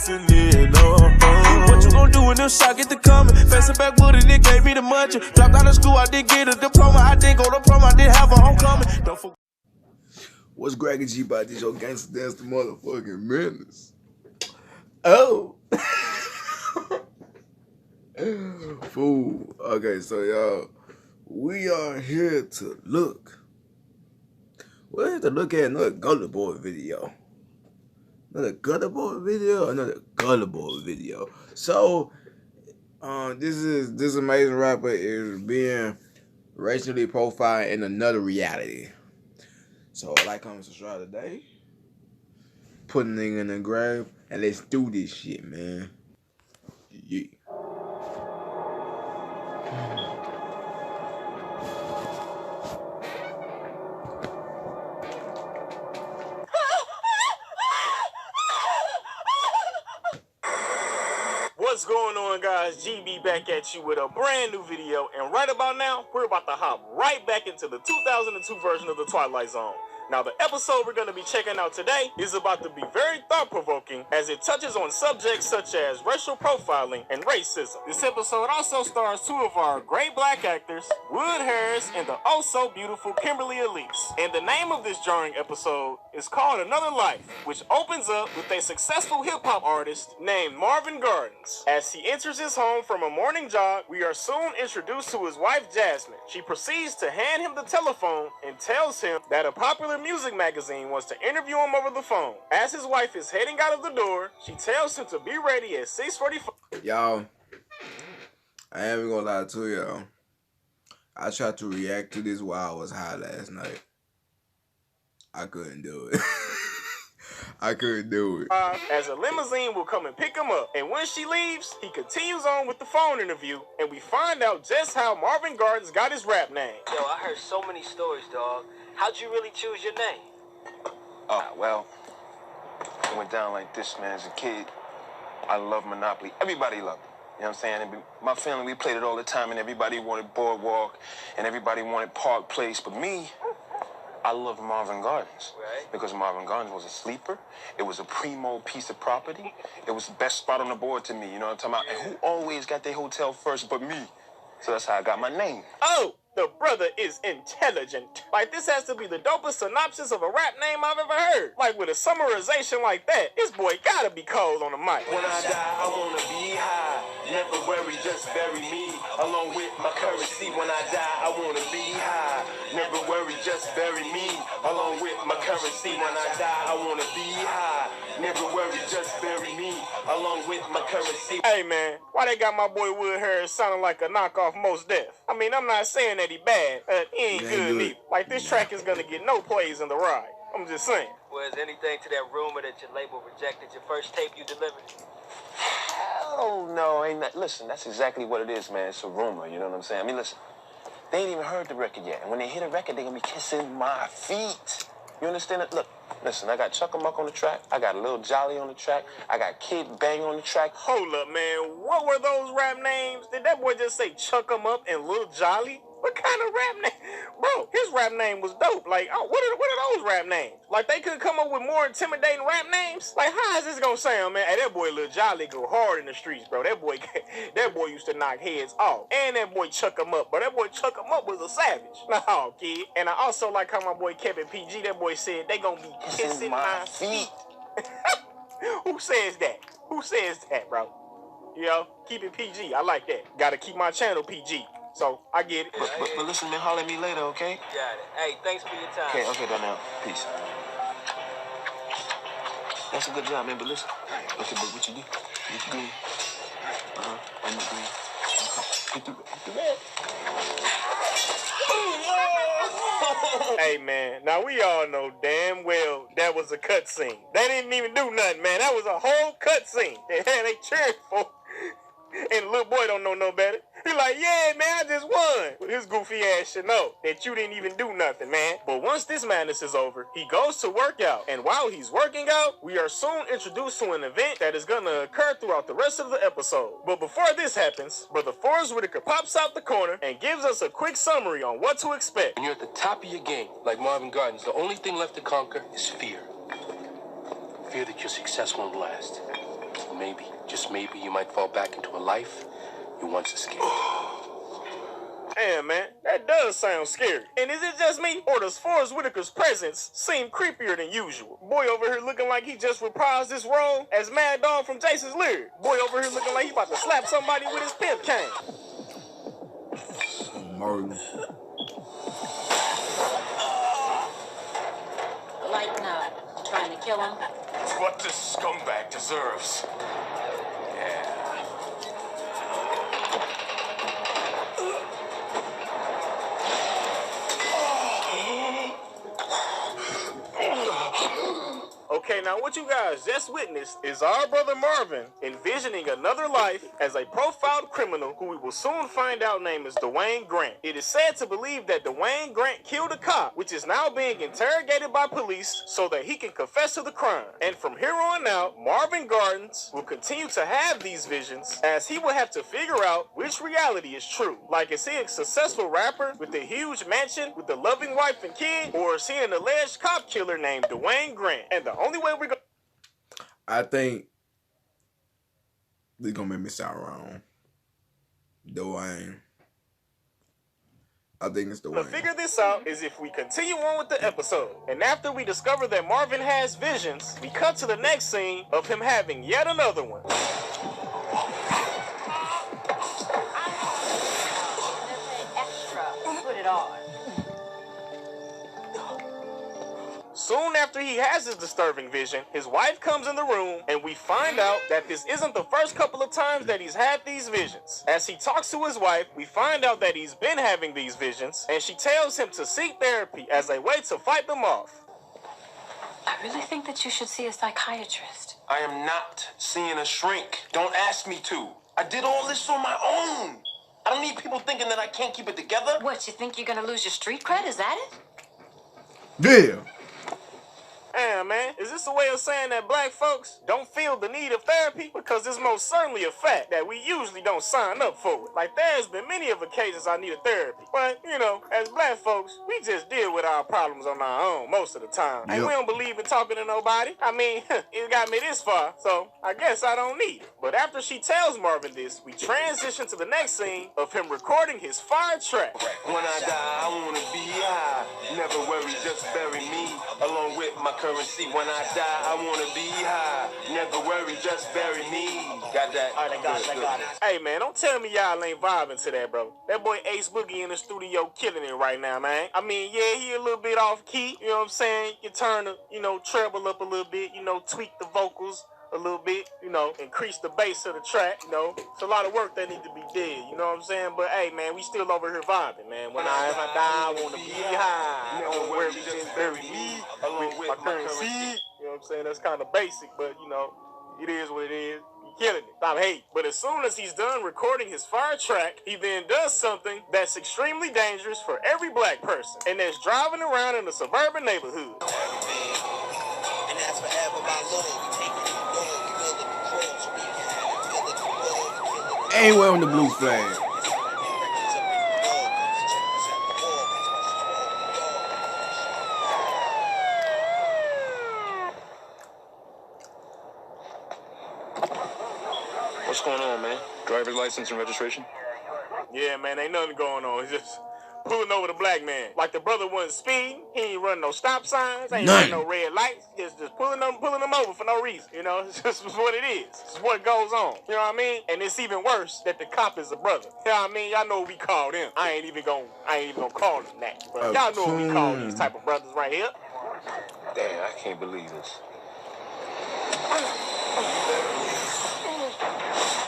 listen in, What you gon' do when them shots get to coming? Facing backwood and it gave me the munching. Dropped out of school, I did get a diploma. I did go to prom, I did have a homecoming. Don't forget. What's Greg G about this? Your gangster dance the motherfucking menace. Oh. Fool. Okay, so y'all, we are here to look. We're here to look at another Gullah Boy video. Another Gullah Boy video. So, this amazing rapper is being racially profiled in another reality. So, like, comment, subscribe today. Put a nigga in the grave, and let's do this shit, man. Yeah. What's going on, guys? GB back at you with a brand new video, and right about now, we're about to hop right back into the 2002 version of The Twilight Zone. Now, the episode we're going to be checking out today is about to be very thought-provoking as it touches on subjects such as racial profiling and racism. This episode also stars two of our great black actors, Wood Harris and the oh-so-beautiful Kimberly Elise. And the name of this jarring episode is called Another Life, which opens up with a successful hip-hop artist named Marvin Gardens. As he enters his home from a morning jog, we are soon introduced to his wife, Jasmine. She proceeds to hand him the telephone and tells him that a popular music magazine wants to interview him over the phone. As his wife is heading out of the door, she tells him to be ready at 6:45. Y'all, I ain't even gonna lie to y'all. I tried to react to this while I was high last night. I couldn't do it. I couldn't do it. As a limousine will come and pick him up, and when she leaves, he continues on with the phone interview, and we find out just how Marvin Gardens got his rap name. Yo, I heard so many stories, dog. How'd you really choose your name? Oh, well, it went down like this, man. As a kid, I loved Monopoly. Everybody loved it. You know what I'm saying? My family, we played it all the time, and everybody wanted Boardwalk, and everybody wanted Park Place. But me, I loved Marvin Gardens. Right. Because Marvin Gardens was a sleeper. It was a primo piece of property. It was the best spot on the board to me. You know what I'm talking about? And who always got their hotel first but me? So that's how I got my name. Oh! The brother is intelligent. Like, this has to be the dopest synopsis of a rap name I've ever heard. Like, with a summarization like that, this boy gotta be cold on the mic. When I die, I wanna be high. Never worry, just bury me along with my currency. When I die, I wanna be high. Never worry, just bury me along with my currency. When I die, I wanna be high. Never worry, just bury me along with my currency. Hey man, why they got my boy Wood Harris sounding like a knockoff Mos Def? I mean, I'm not saying that he bad, he ain't good either. Like, this track is gonna get no plays in the ride. I'm just saying. Was anything to that rumor that your label rejected your first tape you delivered? Hell no, ain't that. Listen, that's exactly what it is, man. It's a rumor, you know what I'm saying? I mean, listen, they ain't even heard the record yet. And when they hear the record, they gonna be kissing my feet. You understand it? Look, listen, I got Chuck-a-Muck on the track. I got Lil Jolly on the track. I got Kid Bang on the track. Hold up, man. What were those rap names? Did that boy just say Chuck 'em Up and Lil Jolly? What kind of rap name? Bro, his rap name was dope. Like, oh, what are those rap names? Like, they could come up with more intimidating rap names? Like, how is this gonna sound, man? Hey, that boy Lil Jolly go hard in the streets, bro. That boy used to knock heads off. And that boy Chuck 'em Up. But that boy Chuck 'em Up was a savage. No, kid. And I also like how my boy kept it PG. That boy said they gonna be kissing my feet. Who says that? Who says that, bro? You know, keep it PG. I like that. Gotta keep my channel PG. So, I get it. But listen, man, holler at me later, okay? Got it. Hey, thanks for your time. Okay, Donnell. Peace. That's a good job, man, but listen. Okay, but what you do? Get the green. And the green. Get the red. Hey, man, now we all know damn well that was a cutscene. They didn't even do nothing, man. That was a whole cutscene. They cheered for. And the little boy don't know no better. He like, yeah, man, I just won. But his goofy ass should know that you didn't even do nothing, man. But once this madness is over, he goes to work out. And while he's working out, we are soon introduced to an event that is going to occur throughout the rest of the episode. But before this happens, Brother Forrest Whitaker pops out the corner and gives us a quick summary on what to expect. When you're at the top of your game, like Marvin Gardens, the only thing left to conquer is fear. Fear that your success won't last. maybe, just maybe, you might fall back into a life you once escaped. Damn, man, that does sound scary. And is it just me, or does Forrest Whitaker's presence seem creepier than usual? Boy over here looking like he just reprised this role as Mad Dog from Jason's Lyric. Boy over here looking like he about to slap somebody with his pimp cane. Martin. Lighten up. Trying to kill him? It's what this scumbag deserves. Yeah. Okay, now what you guys just witnessed is our brother Marvin envisioning another life as a profiled criminal who we will soon find out name is Dwayne Grant. It is said to believe that Dwayne Grant killed a cop, which is now being interrogated by police so that he can confess to the crime. And from here on out, Marvin Gardens will continue to have these visions as he will have to figure out which reality is true. Like, is he a successful rapper with a huge mansion with a loving wife and kid, or is he an alleged cop killer named Dwayne Grant? And the only way we're going I think they're gonna make me sound wrong. Dwayne. I think it's to Dwayne. figure this out is if we continue on with the episode. And after we discover that Marvin has visions, we cut to the next scene of him having yet another one. Extra. Put it on. Soon after he has his disturbing vision, his wife comes in the room and we find out that this isn't the first couple of times that he's had these visions. As he talks to his wife, we find out that he's been having these visions and she tells him to seek therapy as a way to fight them off. I really think that you should see a psychiatrist. I am not seeing a shrink. Don't ask me to. I did all this on my own. I don't need people thinking that I can't keep it together. What, you think you're gonna lose your street cred? Is that it? Yeah. Damn, man, is this a way of saying that black folks don't feel the need of therapy? Because it's most certainly a fact that we usually don't sign up for it. Like, there's been many of occasions I needed therapy. But, you know, as black folks, we just deal with our problems on our own most of the time. And Yep. we don't believe in talking to nobody. I mean, it got me this far, so I guess I don't need it. But after she tells Marvin this, we transition to the next scene of him recording his fire track. When I die, I wanna be high. Never worry, just bury me along with my currency. When I die, I wanna be high. Never worry, just bury me. Got that? All right, I got it. Hey, man, don't tell me y'all ain't vibing to that, bro. That boy Ace Boogie in the studio killing it right now, man. I mean, yeah, he a little bit off key, you know what I'm saying? You turn the, treble up a little bit, tweak the vocals a little bit, increase the bass of the track, It's a lot of work that need to be did, you know what I'm saying? But, hey, man, we still over here vibing, man. When I ever die, I want to be high. Don't worry, just bury me along with my currency. You know what I'm saying? That's kind of basic, but, it is what it is. Killing it. Stop hate. But as soon as he's done recording his fire track, he then does something that's extremely dangerous for every black person, and that's driving around in a suburban neighborhood. And that's forever my Lord. We take it to the Lord. We will the control so we can feel it, the world. Anywhere on the blue flag. What's going on, man? Driver's license and registration? Yeah, man, ain't nothing going on. It's just pulling over the black man. Like the brother wasn't speeding. He ain't running no stop signs. Ain't running no red lights. Just pulling them over for no reason. It's just what it is. It's what goes on. You know what I mean? And it's even worse that the cop is a brother. You know what I mean? Y'all know what we call them. I ain't even gonna call them that. But y'all know what we call these type of brothers right here. Damn, I can't believe this.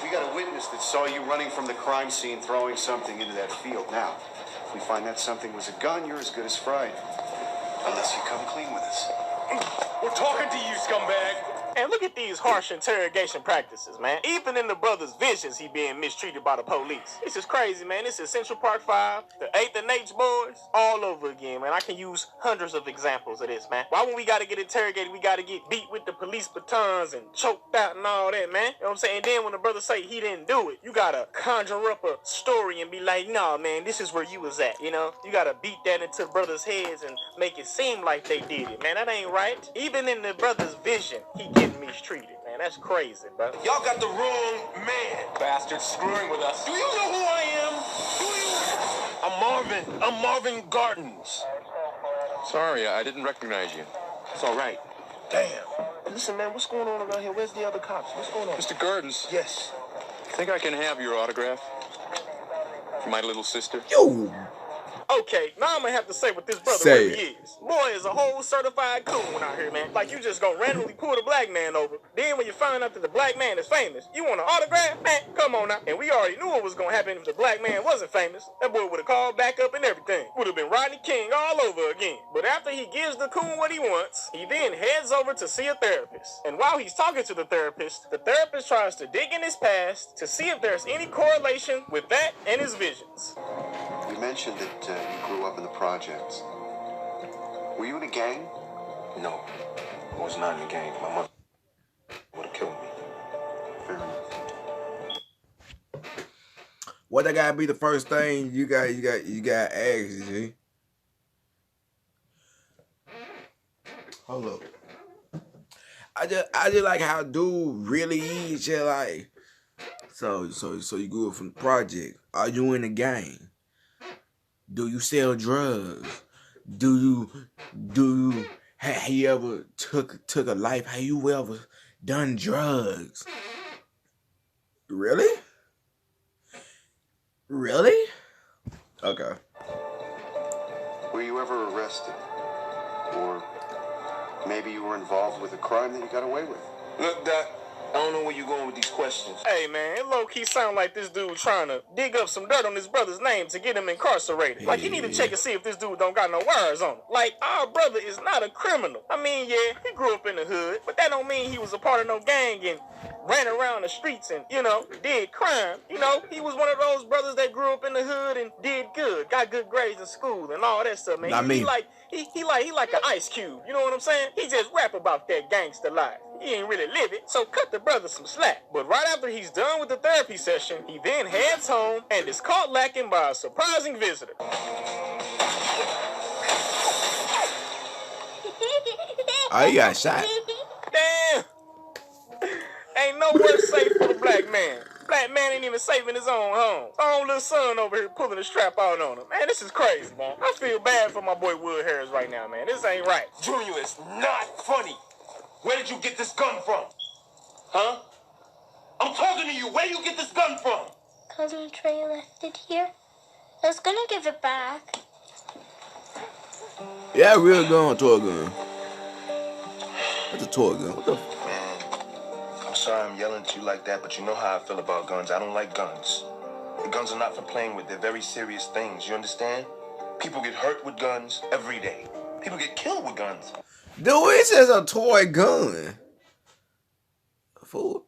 We got a witness that saw you running from the crime scene, throwing something into that field. Now, if we find that something was a gun, you're as good as fried. Unless you come clean with us. We're talking to you, scumbag. And look at these harsh interrogation practices, man. Even in the brother's visions, he being mistreated by the police. This is crazy, man. This is Central Park 5, the 8th and H boys, all over again, man. I can use hundreds of examples of this, man. Why when we gotta get interrogated, we gotta get beat with the police batons and choked out and all that, man? You know what I'm saying? And then when the brother say he didn't do it, you gotta conjure up a story and be like, nah, man, this is where you was at, You gotta beat that into the brothers' heads and make it seem like they did it, man. That ain't right. Even in the brother's vision, he getting mistreated, man. That's crazy, bro. Y'all got the wrong man. Bastards screwing with us. Do you know who I am? Do you? I'm Marvin. I'm Marvin Gardens. Sorry, I didn't recognize you. It's all right. Damn. Listen, man, what's going on around here? Where's the other cops? What's going on? Mr. Gardens, Yes. think I can have your autograph? For my little sister? Yo. Okay, now I'm gonna have to say what this brother Say really is. Boy is a whole certified coon out here, man. Like, you just gonna randomly pull the black man over. Then when you find out that the black man is famous, you want an autograph? Man, come on now. And we already knew what was gonna happen if the black man wasn't famous. That boy would have called back up and everything. Would have been Rodney King all over again. But after he gives the coon what he wants, he then heads over to see a therapist. And while he's talking to the therapist tries to dig in his past to see if there's any correlation with that and his visions. You mentioned that you grew up in the projects. Were you in a gang? No, I was not in the gang. My mother would have killed me. Fair enough. What that gotta be the first thing you got asked, G? Hold up. I just like how dude really is just like so you grew up from the project. Are you in a gang? Do you sell drugs? Do you have you ever took a life? Have you ever done drugs? Really? Really? Okay. Were you ever arrested? Or maybe you were involved with a crime that you got away with? Look, Doc, I don't know where you're going with these questions. Hey, man, it low-key sound like this dude trying to dig up some dirt on his brother's name to get him incarcerated. Like, he need to check and see if this dude don't got no wires on him. Like, our brother is not a criminal. I mean, yeah, he grew up in the hood, but that don't mean he was a part of no gang and ran around the streets and, did crime. He was one of those brothers that grew up in the hood and did good, got good grades in school and all that stuff, man. He like an Ice Cube, you know what I'm saying? He just rap about that gangster life. He ain't really live it, so cut the brother some slack. But right after he's done with the therapy session, he then heads home and is caught lacking by a surprising visitor. Oh, you got shot. Damn! Ain't nowhere safe for the black man. Black man ain't even safe in his own home. His own little son over here pulling the strap out on him. Man, this is crazy, man. I feel bad for my boy Wood Harris right now, man. This ain't right. Junior, it's not funny. Where did you get this gun from? Huh? I'm talking to you. Where do you get this gun from? Cousin Trey left it here. I was gonna give it back. Yeah, real gun, toy gun. What's a toy gun? What the? Man, I'm sorry I'm yelling at you like that, but you know how I feel about guns. I don't like guns. The guns are not for playing with. They're very serious things. You understand? People get hurt with guns every day. People get killed with guns. Dude, it's just a toy gun. Fool.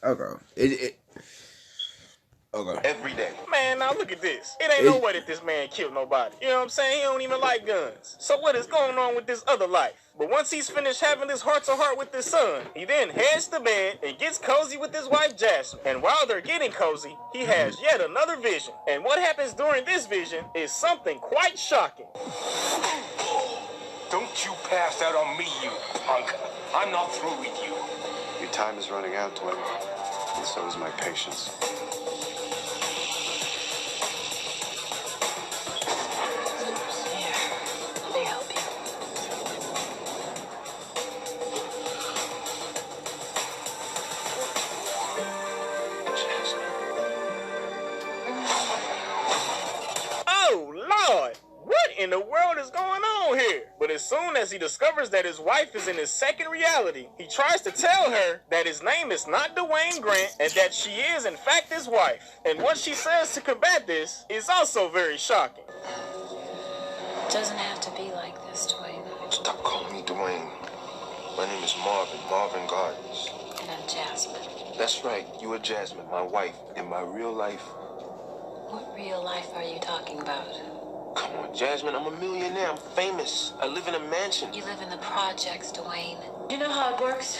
Okay. Okay. Every day. Man, now look at this. It ain't no way that this man killed nobody. You know what I'm saying? He don't even like guns. So what is going on with this other life? But once he's finished having this heart-to-heart with his son, he then heads to bed and gets cozy with his wife, Jasmine. And while they're getting cozy, he has yet another vision. And what happens during this vision is something quite shocking. Don't you pass out on me, you punk. I'm not through with you. Your time is running out, Dwayne. And so is my patience. They help you. Oh, Lord! What in the world is going on here? But as soon as he discovers that his wife is in his second reality, he tries to tell her that his name is not Dwayne Grant and that she is in fact his wife. And what she says to combat this is also very shocking. It doesn't have to be like this, Dwayne. Stop calling me Dwayne. My name is Marvin Gardens. And I'm Jasmine. That's right, you are Jasmine, my wife. In my real life. What real life are you talking about? Come on, Jasmine, I'm a millionaire. I'm famous. I live in a mansion. You live in the projects, Dwayne. You know how it works?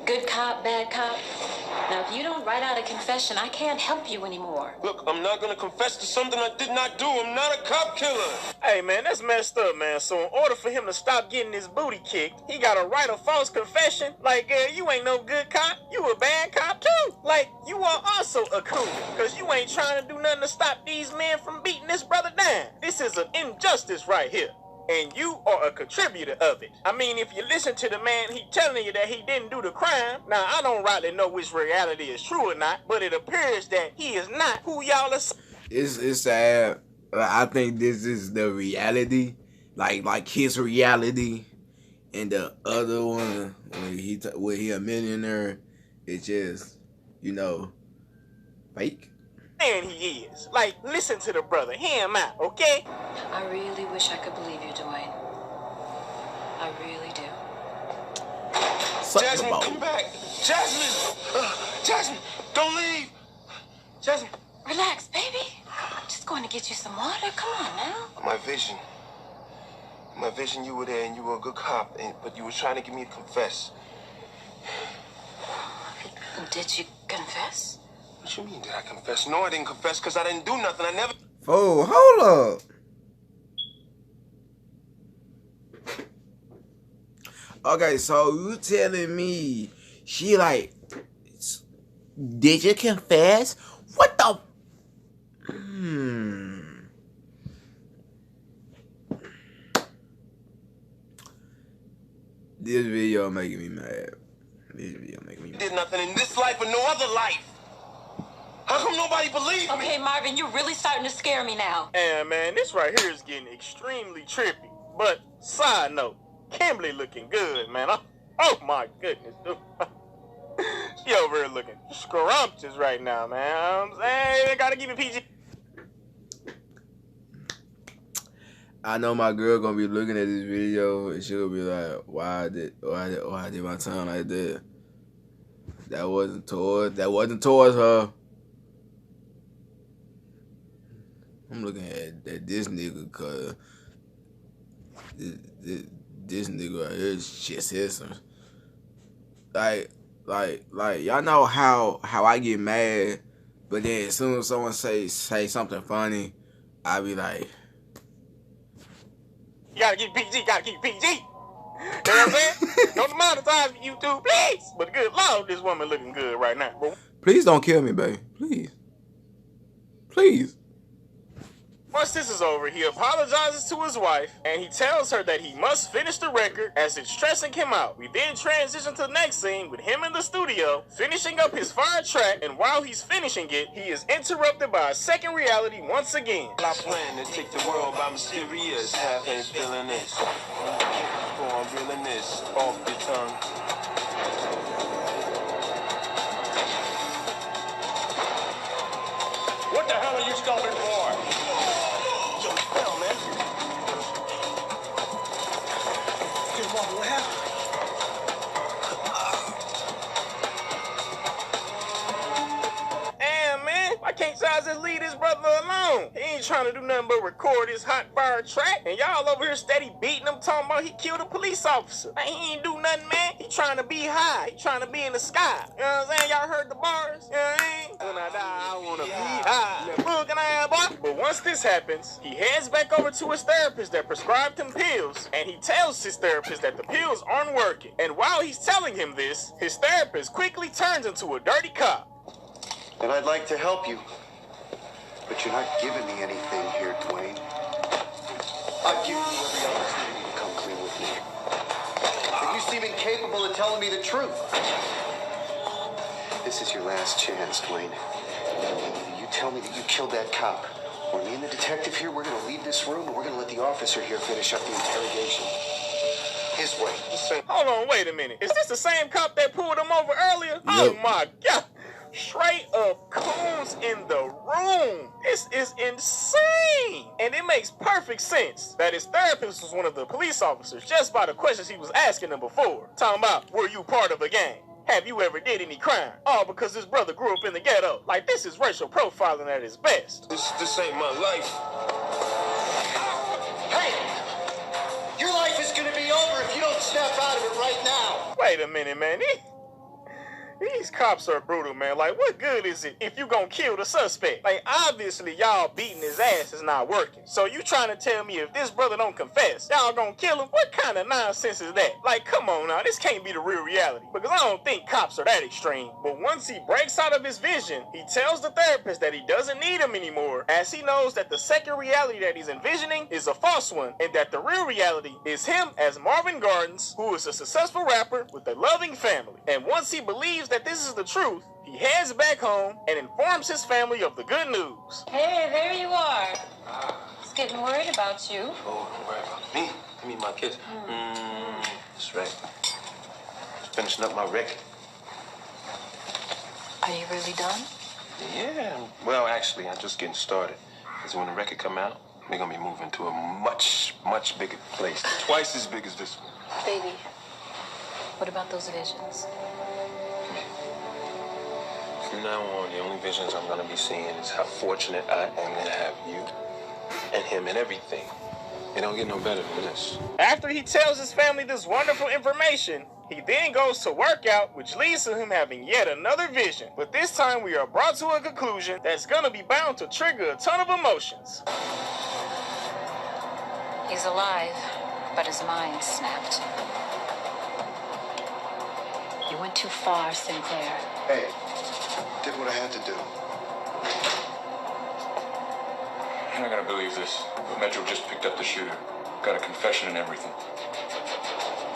Good cop, bad cop. Now, if you don't write out a confession, I can't help you anymore. Look, I'm not gonna confess to something I did not do. I'm not a cop killer. Hey, man, that's messed up, man. So in order for him to stop getting his booty kicked, he gotta write a false confession. Like, you ain't no good cop. You a bad cop, too. Like, you are also a coon. Because you ain't trying to do nothing to stop these men from beating this brother down. This is an injustice right here. And you are a contributor of it. I mean, if you listen to the man, he telling you that he didn't do the crime. Now, I don't rightly know which reality is true or not, but it appears that he is not who y'all are. It's sad. I think this is the reality, like his reality, and the other one when he a millionaire, it's just, you know, fake. Man, he is. Like, listen to the brother. Hear him out, okay? I really wish I could believe you, Dwayne. I really do. Jasmine, come back. Jasmine! Jasmine, don't leave. Jasmine. Relax, baby. I'm just going to get you some water. Come on now. My vision, you were there and you were a good cop, but you were trying to get me to confess. Did you confess? What you mean, did I confess? No, I didn't confess because I didn't do nothing. I never... Oh, hold up. Okay, so you telling me she like, did you confess? What the? This video making me mad. Did nothing in this life or no other life. How come nobody believes me? Okay, Marvin, you're really starting to scare me now. And man, this right here is getting extremely trippy. But side note, Kimberly looking good, man. Oh my goodness, dude. She over here looking scrumptious right now, man. I'm saying they gotta keep it PG. I know my girl gonna be looking at this video and she'll be like, why did my tongue like that? That wasn't towards her. I'm looking at this nigga cause this nigga right here shit says some like y'all know how I get mad, but then as soon as someone say something funny, I be like, you gotta keep it PG, gotta keep it PG. You know what I'm saying? Don't monetize me, YouTube, please. But good Lord, this woman looking good right now, bro. Please don't kill me, baby. Please. Once this is over, he apologizes to his wife, and he tells her that he must finish the record as it's stressing him out. We then transition to the next scene with him in the studio, finishing up his fire track, and while he's finishing it, he is interrupted by a second reality once again. I plan to take the world by mysterious. Half ain't feeling this. Go on, reeling this off your tongue. What the hell are you stopping for? What happened? Damn, man, why can't y'all just leave this brother alone? He ain't trying to do nothing but record his hot fire track, and y'all over here steady beating him, talking about he killed a police officer. Man, he ain't do nothing, man. He trying to be high. He trying to be in the sky. You know what I'm saying? Y'all heard the bars? You know what I mean? When I die, I wanna be high. Looking at boy. But once this happens, he heads back over to his therapist that prescribed him pills, and he tells his therapist that the pills aren't working. And while he's telling him this, his therapist quickly turns into a dirty cop. And I'd like to help you, but you're not giving me anything here, Dwayne. I've given you every opportunity to come clean with me. But you seem incapable of telling me the truth. This is your last chance, Dwayne. Either you tell me that you killed that cop, or me and the detective here, we're gonna leave this room and we're gonna let the officer here finish up the interrogation. His way. Hold on, wait a minute. Is this the same cop that pulled him over earlier? Yep. Oh my God. Straight up coons in the room. This is insane. And it makes perfect sense that his therapist was one of the police officers just by the questions he was asking him before. Talking about, were you part of a gang? Have you ever did any crime? All because this brother grew up in the ghetto. Like, this is racial profiling at its best. This ain't my life. Hey! Your life is gonna be over if you don't snap out of it right now. Wait a minute, man. These cops are brutal, man. Like, what good is it if you gonna kill the suspect? Like, obviously, y'all beating his ass is not working. So you trying to tell me if this brother don't confess, y'all gonna kill him? What kind of nonsense is that? Like, come on now, this can't be the real reality. Because I don't think cops are that extreme. But once he breaks out of his vision, he tells the therapist that he doesn't need him anymore, as he knows that the second reality that he's envisioning is a false one, and that the real reality is him as Marvin Gardens, who is a successful rapper with a loving family. And once he believes that this is the truth, he heads back home and informs his family of the good news. Hey, there you are. Just getting worried about you. Oh, don't worry about me. I mean, my kids. That's right. Just finishing up my record. Are you really done? Yeah. Well, actually, I'm just getting started. Because when the record come out, we're going to be moving to a much, much bigger place. Twice as big as this one. Baby, what about those visions? From now on, the only visions I'm going to be seeing is how fortunate I am to have you and him and everything. It don't get no better than this. After he tells his family this wonderful information, he then goes to work out, which leads to him having yet another vision. But this time we are brought to a conclusion that's going to be bound to trigger a ton of emotions. He's alive, but his mind's snapped. You went too far, Sinclair. Hey, did what I had to do. I'm not gonna believe this, but Metro just picked up the shooter. Got a confession and everything.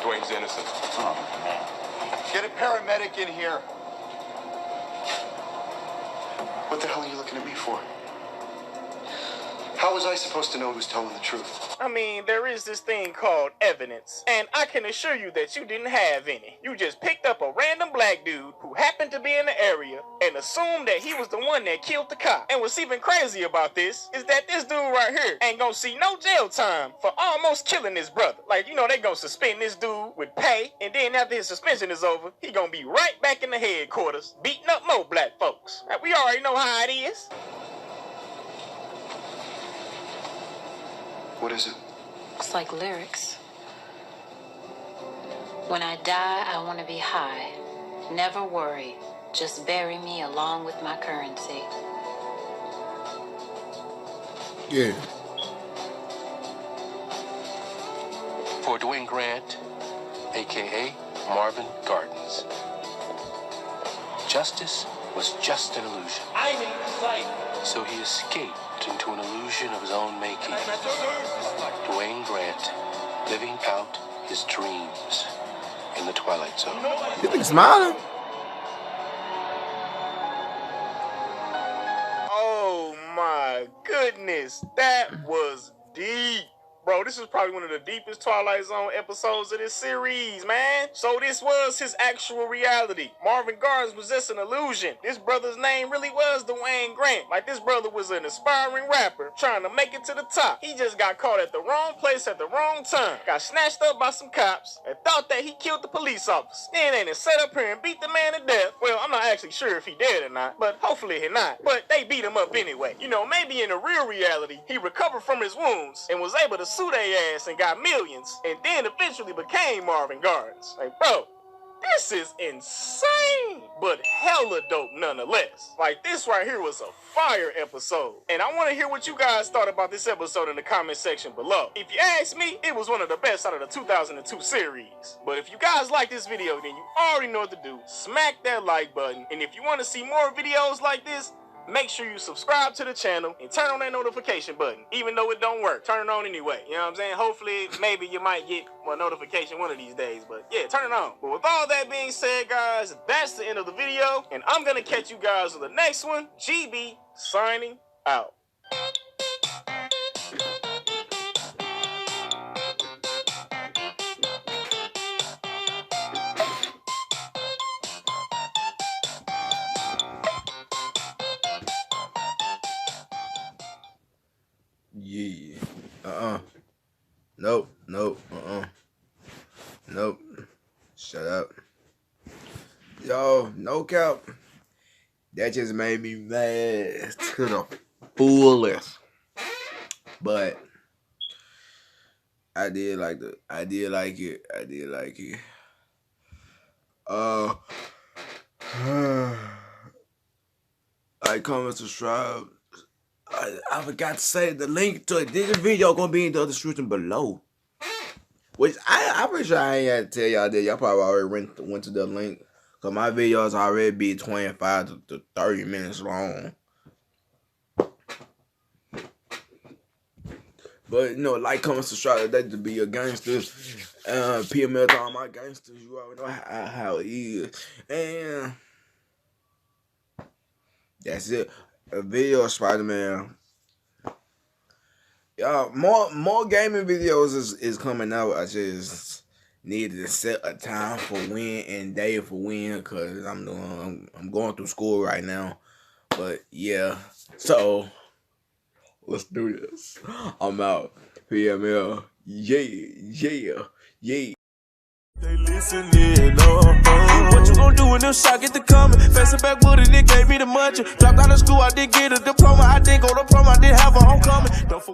Dwayne's innocent. Oh, man. Get a paramedic in here. What the hell are you looking at me for? How was I supposed to know who's telling the truth? I mean, there is this thing called evidence, and I can assure you that you didn't have any. You just picked up a random black dude who happened to be in the area and assumed that he was the one that killed the cop. And what's even crazy about this is that this dude right here ain't gonna see no jail time for almost killing his brother. Like, you know, they gonna suspend this dude with pay, and then after his suspension is over, he gonna be right back in the headquarters, beating up more black folks. Like, we already know how it is. What is it? It's like lyrics. When I die, I want to be high. Never worry. Just bury me along with my currency. Yeah. For Dwayne Grant, a.k.a. Marvin Gardens. Justice was just an illusion. I'm in sight. So he escaped into an illusion of his own making. Dwayne Grant, living out his dreams in the Twilight Zone. You think smiling? Oh my goodness, that was deep. Bro, this is probably one of the deepest Twilight Zone episodes of this series, man. So this was his actual reality. Marvin Gardens was just an illusion. This brother's name really was Dwayne Grant. Like, this brother was an aspiring rapper trying to make it to the top. He just got caught at the wrong place at the wrong time. Got snatched up by some cops and thought that he killed the police officer. Then they done set up here and beat the man to death. Well, I'm not actually sure if he dead or not, but hopefully he not. But they beat him up anyway. You know, maybe in the real reality, he recovered from his wounds and was able to sue their ass and got millions, and then eventually became Marvin Gardens. Like, bro, this is insane, but hella dope nonetheless. Like, this right here was a fire episode. And I want to hear what you guys thought about this episode in the comment section below. If you ask me, it was one of the best out of the 2002 series. But if you guys like this video, then you already know what to do. Smack that like button. And if you want to see more videos like this, make sure you subscribe to the channel and turn on that notification button. Even though it don't work, turn it on anyway. You know what I'm saying? Hopefully, maybe you might get a notification one of these days. But yeah, turn it on. But with all that being said, guys, that's the end of the video. And I'm going to catch you guys on the next one. GB signing out. Yeah. Nope. Nope. Shut up. Yo, no cap. That just made me mad to the fullest. But I did like it. Like, comment, subscribe. I forgot to say the link to this video gonna be in the description below. Which I'm pretty sure I ain't had to tell y'all that. Y'all probably already went to the link. Cause my videos already be 25 to 30 minutes long. But you know, like, comment, subscribe today to be a gangster. PML to all my gangsters. You already know how it is. And that's it. A video of Spider-Man. Y'all, more gaming videos is coming out. I just needed to set a time for when and day for when, cause I'm going through school right now. But yeah, so let's do this. I'm out. PML. Yeah. They listening, What you gonna do when them shots get to coming? Facing back with it, they gave me the munching. Dropped out of school, I didn't get a diploma. I didn't go to prom, I didn't have a homecoming. Don't forget.